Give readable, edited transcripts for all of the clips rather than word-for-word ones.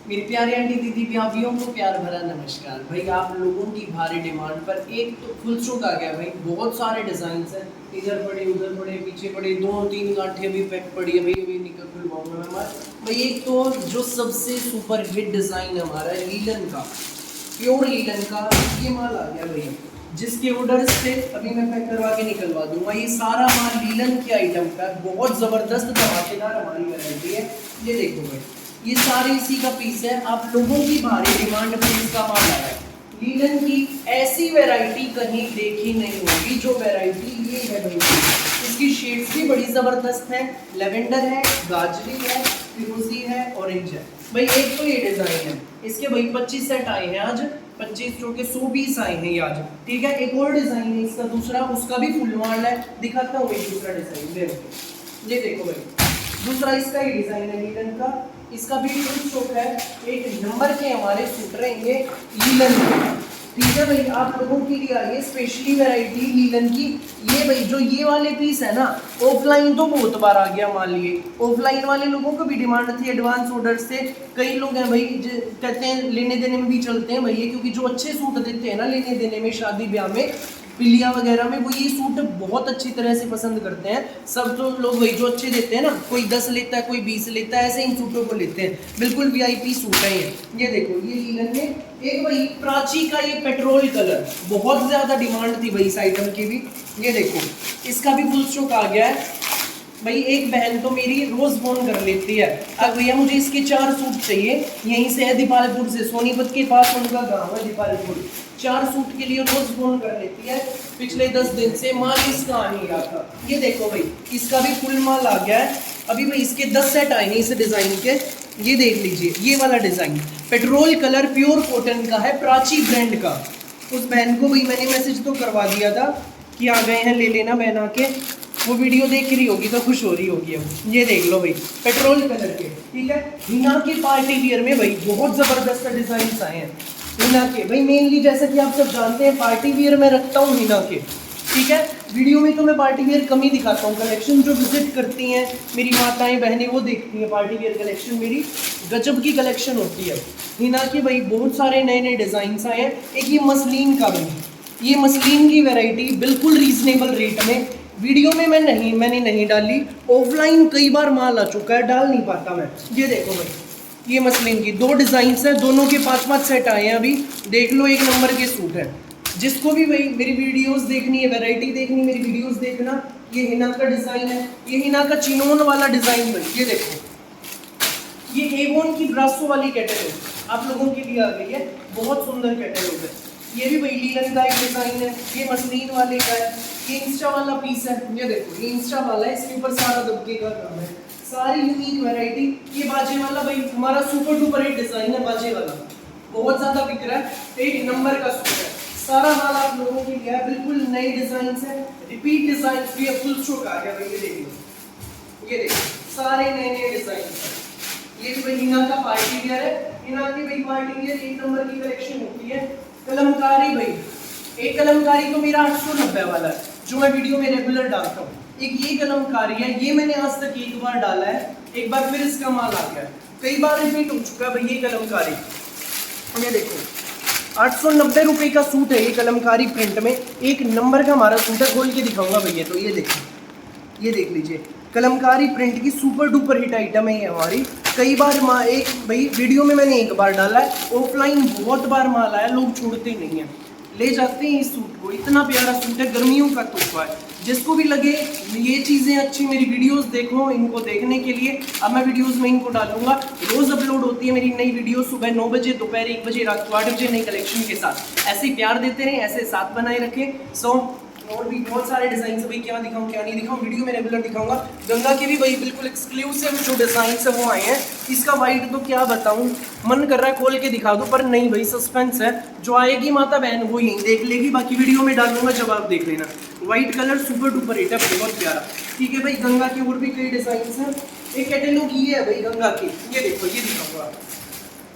मेरी प्यारे आंटी दीदी भाभीयों को प्यार भरा नमस्कार। भाई आप लोगों की भारी डिमांड पर एक तो फुल स्टॉक आ गया भाई, बहुत सारे डिजाइन हैं। इधर पड़े उधर पड़े पीछे पड़े, 2-3 गांठें अभी पैक पड़ी है भाई, अभी निकल खुलवाऊंगा मैं हमारा भाई। एक तो जो सबसे सुपर हिट डिजाइन हमारा है लीलन का, प्योर लीलन का ये माल आ गया भाई, जिसके ऑर्डर से अभी मैं पैक करवा के निकलवा दूंगा। ये सारा माल लीलन के आइटम का बहुत जबरदस्त धमाकेदार हमारी वैरायटी है। ये देखो भाई, ये सारे इसी का पीस है। आप लोगों की भारी डिमांड पर इसका माल आया है। लीलन की ऐसी वैरायटी कहीं देखी नहीं होगी जो वैरायटी ये है भाई। इसकी शेड्स भी बड़ी जबरदस्त है, लेवेंडर है, गाजरी है, फिरोजी है, ऑरेंज है भाई। एक तो ये डिजाइन है, इसके भाई 25 सेट आए हैं आज, 25 जो के 100 पीस आए हैं ये आज, ठीक है। एक और डिजाइन है इसका दूसरा, उसका भी फुल माल है, दिखाता हूँ एक दूसरा डिजाइन। ये देखो भाई, दूसरा इसका ही डिजाइन है लीलन का, इसका भी फुल स्टॉक है। एक नंबर के हमारे सूट रहेंगे लीलन के, ठीक है भाई। आप लोगों के लिए आई है स्पेशली वैरायटी लीलन की। ये भाई जो ये वाले पीस है ना, ऑफलाइन तो बहुत बार आ गया मान लिए, ऑफलाइन वाले लोगों को भी डिमांड थी एडवांस ऑर्डर से। कई लोग हैं भाई कहते हैं लेने देने में भी चलते हैं भैया, क्योंकि जो अच्छे सूट देते हैं ना लेने देने में, शादी ब्याह में, पिलिया वगैरह में, वो ये सूट बहुत अच्छी तरह से पसंद करते हैं सब। तो लोग वही जो अच्छे देते हैं ना, कोई 10 लेता है कोई 20 लेता है, ऐसे इन सूटों को लेते हैं। बिल्कुल वीआईपी सूट है ये देखो, ये लीलन में एक भाई प्राची का ये पेट्रोल कलर, बहुत ज्यादा डिमांड थी भाई इस आइटम की भी। ये देखो इसका भी फुल स्टॉक आ गया है भाई। एक बहन तो मेरी रोज फोन कर लेती है, अब भैया मुझे इसके 4 सूट चाहिए, यहीं से है दीपालपुर से, सोनीपत के पास उनका गांव है दीपालपुर। 4 सूट के लिए रोज फोन कर लेती है, पिछले 10 दिन से माल इसका आ नहीं रहा था। ये देखो भाई, इसका भी फुल माल आ गया है अभी भाई। इसके 10 सेट आए हैं इस डिजाइन के, ये देख लीजिए। ये वाला design petrol colour pure cotton का है, प्राची ब्रांड का। उस बहन को भाई मैंने मैसेज तो करवा दिया था कि आ गए हैं ले लेना बहन आके, वो वीडियो देख रही होगी तो खुश हो रही होगी। अब ये देख लो भाई, पेट्रोल कलर के, ठीक है। हिना के पार्टी वियर में भाई बहुत जबरदस्त डिजाइन आए हैं हिना के भाई। मेनली जैसा कि आप सब जानते हैं पार्टी वियर में रखता हूँ हिना के, ठीक है। वीडियो में तो मैं पार्टी वियर कम ही दिखाता हूँ, कलेक्शन जो विजिट करती हैं मेरी माताएं बहनें वो देखती हैं पार्टी वियर कलेक्शन, मेरी गजब की कलेक्शन होती है हिना के भाई। बहुत सारे नए नए डिजाइन आए हैं। एक ये मसलिन का भाई, ये मसलिन की वैरायटी बिल्कुल रीजनेबल रेट में, वीडियो में मैंने नहीं डाली, ऑफलाइन कई बार माल आ चुका है, डाल नहीं पाता मैं। ये देखो भाई, ये मसलिन की 2 डिजाइन है, दोनों के 5-5 सेट आए हैं अभी, देख लो। एक नंबर के सूट है। जिसको भी भाई मेरी वीडियोस देखनी है, वैरायटी देखनी, मेरी वीडियोस देखना। ये हिना का डिजाइन है, ये हिना का चिनोन वाला डिजाइन भाई। ये देखो, ये एवोन की ब्रासो वाली कैटेगरी आप लोगों के लिए आ गई है, बहुत सुंदर कैटेगरी है। ये भी भाई लीलन का एक डिजाइन है, ये मसलिन वाले का है। ये इंस्टा वाला पीस है, ये देखो ये इंस्टा वाला है, इसके ऊपर सारा दबके का काम है, सारी यूनिक वैरायटी। ये बाजे वाला भाई हमारा सुपर डुपर हिट डिजाइन है, बाजे वाला बहुत ज्यादा बिक रहा है, एक नंबर का सूट है। सारा माल आप लोगों के लिए है, बिल्कुल नए डिजाइन है, रिपीट डिजाइन भी फुल स्टॉक आ गया भाई। ये देखो, ये देखो सारे नए नए डिजाइन है। ये भी भाई हिना का पार्टी वियर है, हिना की भाई पार्टी वियर एक नंबर की कलेक्शन होती है। कलमकारी भाई, एक कलमकारी तो मेरा 890 वाला है जो मैं वीडियो में रेगुलर डालता हूँ। एक ये कलमकारी है, ये मैंने आज तक एक बार डाला है, एक बार फिर इसका माल आ गया, कई बार रिपीट हो चुका है भाई ये कलमकारी। ये देखो 890 रुपए का सूट है ये कलमकारी प्रिंट में, एक नंबर का हमारा सूट है। खोल के दिखाऊंगा भैया, तो ये देखो, ये देख लीजिए, कलमकारी प्रिंट की सुपर डुपर हिट आइटम है ये हमारी। कई बार एक भाई वीडियो में मैंने एक बार डाला है, ऑफलाइन बहुत बार माल आया, लोग छोड़ते नहीं हैं, ले जाते हैं इस सूट को। इतना प्यारा सूट है, गर्मियों का तोहफा है। जिसको भी लगे ये चीज़ें अच्छी, मेरी वीडियोस देखो, इनको देखने के लिए अब मैं वीडियोस में इनको डालूंगा। रोज़ अपलोड होती है मेरी नई वीडियो, सुबह 9 बजे, दोपहर 1 बजे, रात को 8 बजे, नई कलेक्शन के साथ। ऐसे ही प्यार देते रहें, ऐसे साथ बनाए रखें। और भी बहुत सारे डिजाइन भाई, क्या दिखाऊं क्या नहीं दिखाऊं, वीडियो में रेगुलर दिखाऊंगा। गंगा के भी भाई बिल्कुल एक्सक्लूसिव जो डिजाइन है वो आए हैं। इसका वाइट तो क्या बताऊं, मन कर रहा है खोल के दिखा दूं, पर नहीं भाई सस्पेंस है। जो आएगी माता बहन वो यहीं देख लेगी, बाकी वीडियो में डालूंगा जब आप देख लेना। White colour super duper hit है, बहुत प्यारा, ठीक है भाई। गंगा की और भी कई डिजाइन हैं। एक कैटेलॉग ये है भाई गंगा की, ये देखो, ये दिखाऊंगा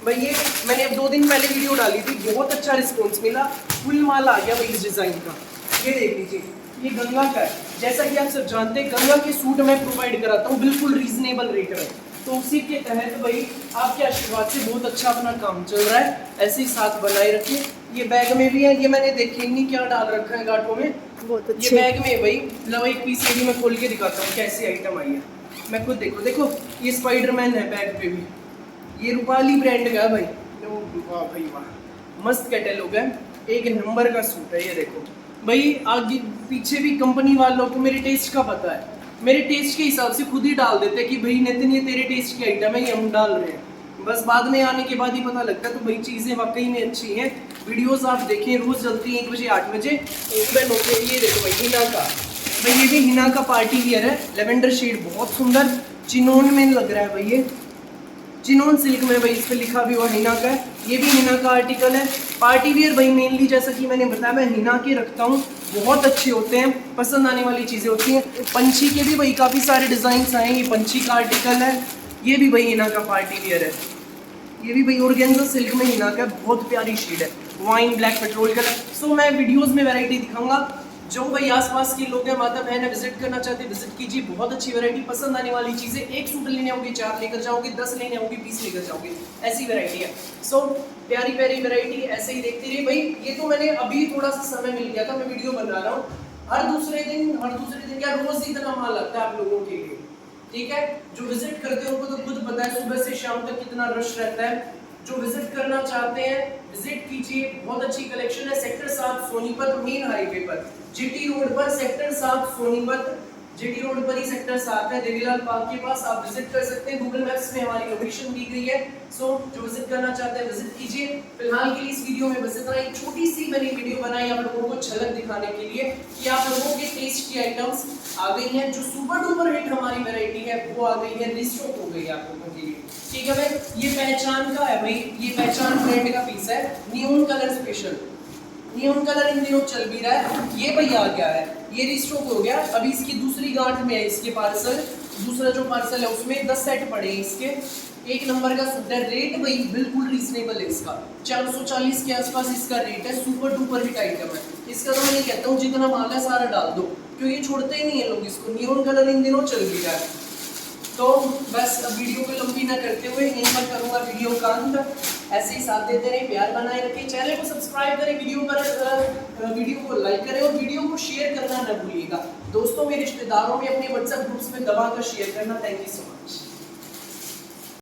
भाई। ये मैंने अब 2 दिन पहले वीडियो डाली थी, बहुत अच्छा रिस्पॉन्स मिला, फुल माल आ गया भाई इस डिजाइन का। ये देख लीजिए, ये गंगा का है। जैसा कि आप सब जानते हैं, गंगा के सूट मैं प्रोवाइड कराता हूँ बिल्कुल रीजनेबल रेट में। तो उसी के तहत भाई आपके आशीर्वाद से बहुत अच्छा अपना काम चल रहा है, ऐसे ही साथ बनाए रखिए। ये बैग में भी है, ये मैंने देखे नहीं क्या डाल रखा है गांठों में, बहुत ये अच्छे। बैग में भाई मतलब एक पीस ये भी मैं खोल के दिखाता हूँ कैसी आइटम आई है। मैं खुद देखो देखो ये स्पाइडरमैन है बैग पे भी, ये रूपाली ब्रांड का है भाई। वाह भाई वाह, मस्त कैटलॉग है, एक नंबर का सूट है। ये देखो भाई आगे पीछे भी कंपनी वालों को मेरे टेस्ट का पता है, मेरे टेस्ट के हिसाब से खुद ही डाल देते कि भाई नितिन ये तेरे टेस्ट की आइटम है, ये हम डाल रहे हैं। बस बाद में आने के बाद ही पता लगता है। तो भाई चीज़ें वाकई में अच्छी हैं। वीडियोस आप देखें, रोज़ चलती हैं 1 बजे 8 बजे। ये देखो भाई हिना का, भाई ये भी हिना का पार्टी वियर है, लेवेंडर शेड बहुत सुंदर, चिनोन में लग रहा है भाई, ये चिनोन सिल्क में भाई इस पर लिखा भी हुआ हिना का है। ये भी हिना का आर्टिकल है, पार्टी वियर भाई मेनली जैसा कि मैंने बताया मैं हिना के रखता हूँ, बहुत अच्छे होते हैं, पसंद आने वाली चीज़ें होती हैं। पंछी के भी भाई काफ़ी सारे डिज़ाइन आए हैं, ये पंछी का आर्टिकल है, ये भी भाई हिना का पार्टी वियर है। ये भी भाई ऑर्गेन्जा सिल्क में हिना का, बहुत प्यारी शेड है, वाइन ब्लैक पेट्रोल कलर। सो मैं वीडियोस में वैरायटी दिखाऊंगा, जो भाई आसपास के लोग हैं, माता बहन है, विजिट करना चाहते हैं विजिट कीजिए, बहुत अच्छी वैरायटी, पसंद आने वाली चीज़ें। एक सूट लेने आओगे 4 लेकर जाओगे, 10 लेने आओगे 20 लेकर जाओगे, ऐसी वैरायटी है। सो प्यारी प्यारी वैरायटी ऐसे ही देखते रहिए भाई। ये तो मैंने अभी थोड़ा सा समय मिल गया था, मैं वीडियो बना रहा हूँ। हर दूसरे दिन क्या रोज इतना माल लगता है आप लोगों के लिए, ठीक है। जो विजिट करते हैं उनको तो खुद पता है सुबह से शाम तक कितना रश रहता है। जो विजिट करना चाहते हैं विजिट कीजिए, बहुत अच्छी कलेक्शन है। सेक्टर 7 सोनीपत मेन हाईवे पर, जीटी रोड पर, सेक्टर 7 सोनीपत, जीटी रोड पर ही सेक्टर 7 है, देवीलाल पार्क के पास। आप विजिट कर सकते हैं, गूगल मैप्स में हमारी लोकेशन दी गई है। सो जो विजिट करना चाहते हैं विजिट कीजिए। फिलहाल के लिए इस वीडियो में बस इतना ही, छोटी सी मैंने वीडियो बनाई आप लोगों को झलक दिखाने के लिए कि आप लोगों के टेस्ट की आइटम्स आ गई हैं। जो सुपर डुपर हिट हमारी वैरायटी है वो आ गई है, रिस्टॉक हो गई है आप लोगों के लिए, ठीक है भाई। ये पहचान का है भाई, ये पहचान ब्रांड का पीस है, neon colour special, neon colour इन दिनों चल भी रहा है। ये भाई आ गया है, ये रिस्टॉक हो गया, अभी इसकी दूसरी गांठ में है इसके पार्सल। दूसरा जो पार्सल है उसमें 10 सेट पड़े हैं इसके, एक नंबर का सूट है। रेट भाई बिल्कुल रीजनेबल है इसका, 440 के आसपास इसका रेट है। सुपर डुपर हिट आइटम है इसका, तो मैं ये कहता हूँ जितना माल है सारा डाल दो, क्योंकि छोड़ते ही नहीं है लोग इसको। नियॉन कलर इन दिनों चल भी रहा है। तो बस अब वीडियो को लंबी ना करते हुए यहीं पर करूँगा वीडियो का अंत। ऐसे ही साथ देते रहें, प्यार बनाए रखें, चैनल को सब्सक्राइब करें, वीडियो को लाइक करें और वीडियो को शेयर करना न भूलिएगा। दोस्तों में, रिश्तेदारों में, अपने व्हाट्सएप ग्रुप्स में दबा कर शेयर करना। Thank you so much.